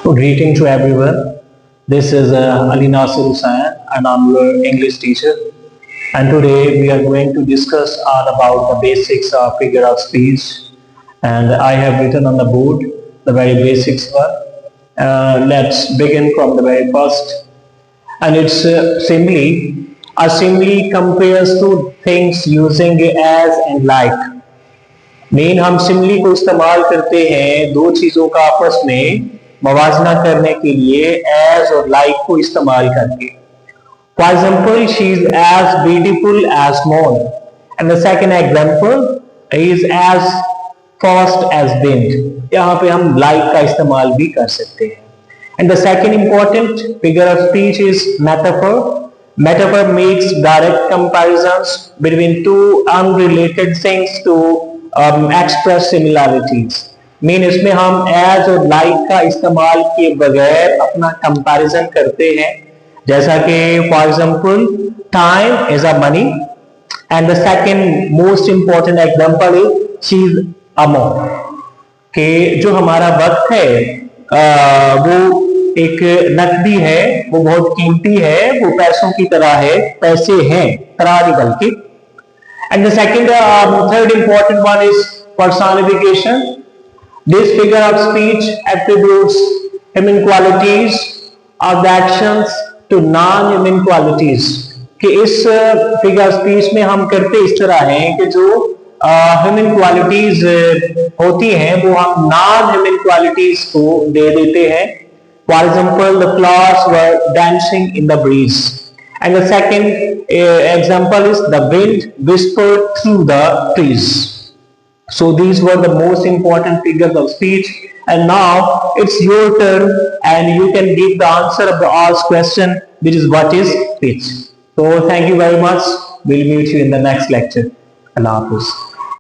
Greeting to everyone. This is Ali Nasir Hussain and I'm your English teacher. And today we are going to discuss all about the basics of figure of speech. And I have written on the board the very basics one. Let's begin from the very first. And it's simply compares to things using as and like. Main हम सिमली को इस्तेमाल करते हैं दो चीजों का आपस में मवाजना करने के लिए एज और लाइक को इस्तेमाल करके. For example she is as beautiful as moon and the second example is as fast as wind. यहाँ पे हम लाइक का इस्तेमाल भी कर सकते हैं. And the second important figure of speech is metaphor. Metaphor makes direct comparisons between two unrelated things to express similarities. Mean इसमें हम एज और लाइक का इस्तेमाल किए बगैर अपना कंपैरिजन करते हैं. जैसा कि for example time is a money and the second most important example is she is a मोन. कि जो हमारा वक्त है वो एक नकदी है, वो बहुत कीमती है, वो पैसों की तरह है, पैसे हैं तरह नहीं बल्कि. And the second third important one is personification. This figure of speech attributes human qualities of the actions to non human qualities. कि इस फिगर ऑफ स्पीच में हम करते इस तरह हैं कि जो ह्यूमन क्वालिटीज होती हैं वो हम नॉन ह्यूमन क्वालिटीज को दे देते हैं. For example, the flowers were dancing in the breeze. And the second example is the wind whispered through the trees. So these were the most important figures of speech. And now it's your turn and you can give the answer of the asked question, which is what is speech. So thank you very much. We'll meet you in the next lecture. Allah Hafiz.